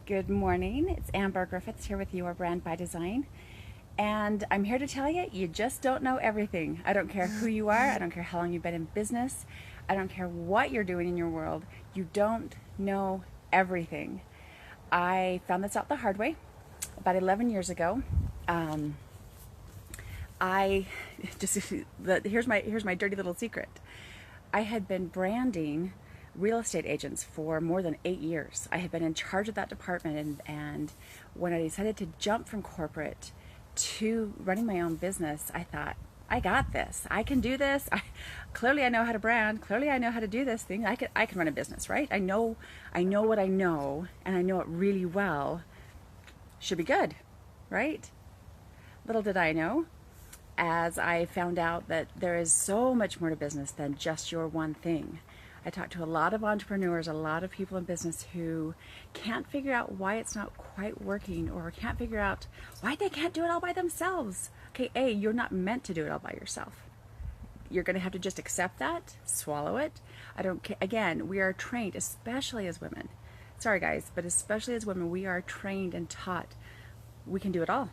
Good morning. It's Amber Griffiths here with Your Brand by Design. And I'm here to tell you, you just don't know everything. I don't care who you are. I don't care how long you've been in business. I don't care what you're doing in your world. You don't know everything. I found this out the hard way about 11 years ago. I just here's my dirty little secret. I had been branding real estate agents for more than 8 years. I had been in charge of that department, and when I decided to jump from corporate to running my own business, I thought, I got this. I can do this. Clearly I know how to brand. Clearly I know how to do this thing. I can run a business, right? I know what I know, and I know it really well. Should be good, right? Little did I know, as I found out that there is so much more to business than just your one thing. I talked to a lot of entrepreneurs, a lot of people in business who can't figure out why it's not quite working, or can't figure out why they can't do it all by themselves. Okay, A, you're not meant to do it all by yourself. You're going to have to just accept that, swallow it. I don't care. Again, we are trained, especially as women. Sorry guys, but especially as women, we are trained and taught we can do it all.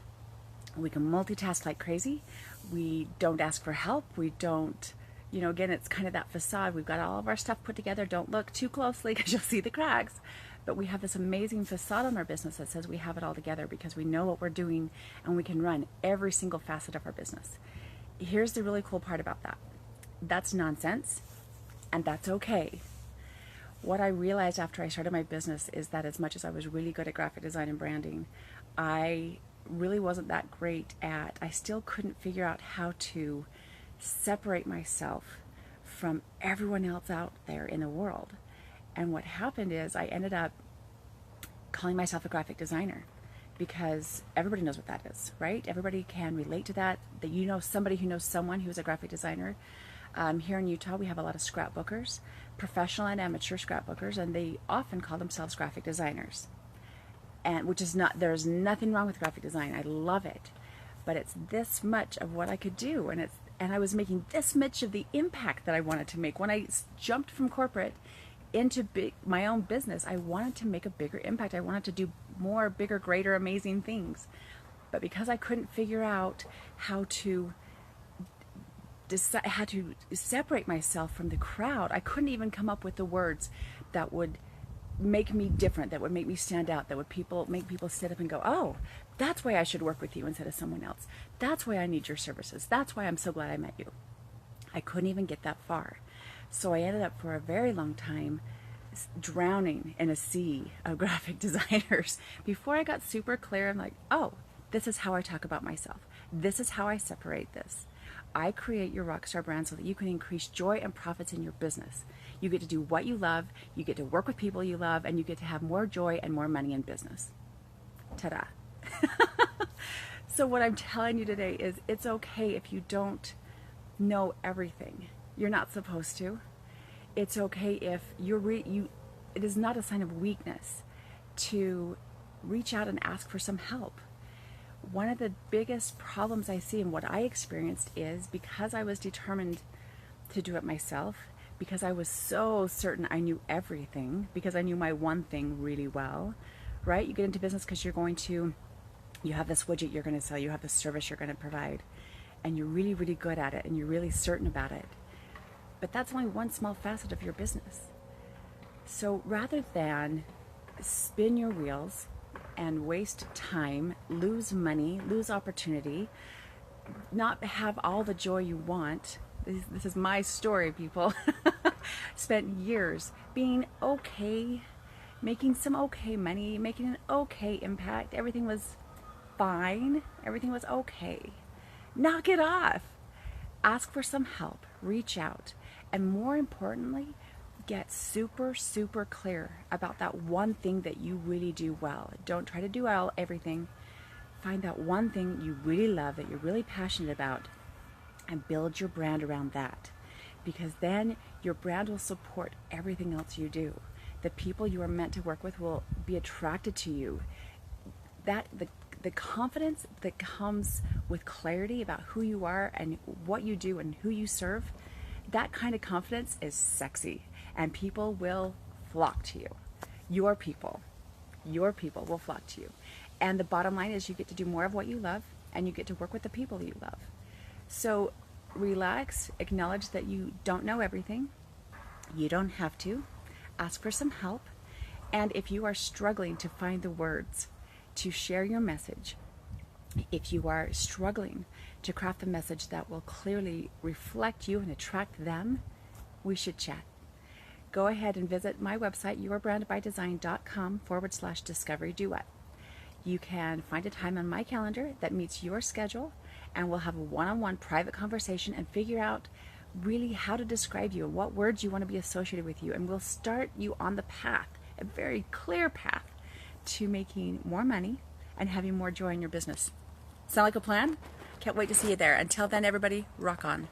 We can multitask like crazy. We don't ask for help. We don't, again, it's kind of that facade. We've got all of our stuff put together. Don't look too closely because you'll see the cracks. But we have this amazing facade on our business that says we have it all together because we know what we're doing and we can run every single facet of our business. Here's the really cool part about that. That's nonsense, and that's okay. What I realized after I started my business is that as much as I was really good at graphic design and branding, I really wasn't that great at, I still couldn't figure out how to separate myself from everyone else out there in the world. And what happened is I ended up calling myself a graphic designer because everybody knows what that is, right? Everybody can relate to that, that you know somebody who knows someone who's a graphic designer. Here in Utah, we have a lot of scrapbookers, professional and amateur scrapbookers, and they often call themselves graphic designers. And which is not, there's nothing wrong with graphic design. I love it, but it's this much of what I could do, and I was making this much of the impact that I wanted to make. When I jumped from corporate into my own business, I wanted to make a bigger impact. I wanted to do more, bigger, greater, amazing things. But because I couldn't figure out how to separate myself from the crowd, I couldn't even come up with the words that would make me different, that would make me stand out, that would make people sit up and go, oh, that's why I should work with you instead of someone else. That's why I need your services. That's why I'm so glad I met you. I couldn't even get that far. So I ended up for a very long time drowning in a sea of graphic designers. Before I got super clear, I'm like, oh, this is how I talk about myself. This is how I separate this. I create your rockstar brand so that you can increase joy and profits in your business. You get to do what you love, you get to work with people you love, and you get to have more joy and more money in business. Ta-da. So what I'm telling you today is it's okay if you don't know everything. You're not supposed to. It's okay if it is not a sign of weakness to reach out and ask for some help. One of the biggest problems I see and what I experienced is because I was determined to do it myself, because I was so certain I knew everything, because I knew my one thing really well, right? You get into business because you have this widget you're going to sell, you have this service you're going to provide, and you're really, really good at it, and you're really certain about it. But that's only one small facet of your business. So rather than spin your wheels and waste time, lose money, lose opportunity, not have all the joy you want. This is my story, people. Spent years being okay, making some okay money, making an okay impact. Everything was fine. Everything was okay. Knock it off. Ask for some help. Reach out. And more importantly, get super, super clear about that one thing that you really do well. Don't try to do everything. Find that one thing you really love, that you're really passionate about, and build your brand around that. Because then your brand will support everything else you do. The people you are meant to work with will be attracted to you. The confidence that comes with clarity about who you are and what you do and who you serve, that kind of confidence is sexy, and people will flock to you. Your people. your people will flock to you. And the bottom line is you get to do more of what you love, and you get to work with the people that you love. So relax, acknowledge that you don't know everything. You don't have to. Ask for some help. And if you are struggling to find the words to share your message, if you are struggling to craft a message that will clearly reflect you and attract them, we should chat. Go ahead and visit my website, yourbrandbydesign.com/discovery duet. You can find a time on my calendar that meets your schedule, and we'll have a one-on-one private conversation and figure out really how to describe you and what words you want to be associated with you. And we'll start you on the path, a very clear path to making more money and having more joy in your business. Sound like a plan? Can't wait to see you there. Until then, everybody, rock on.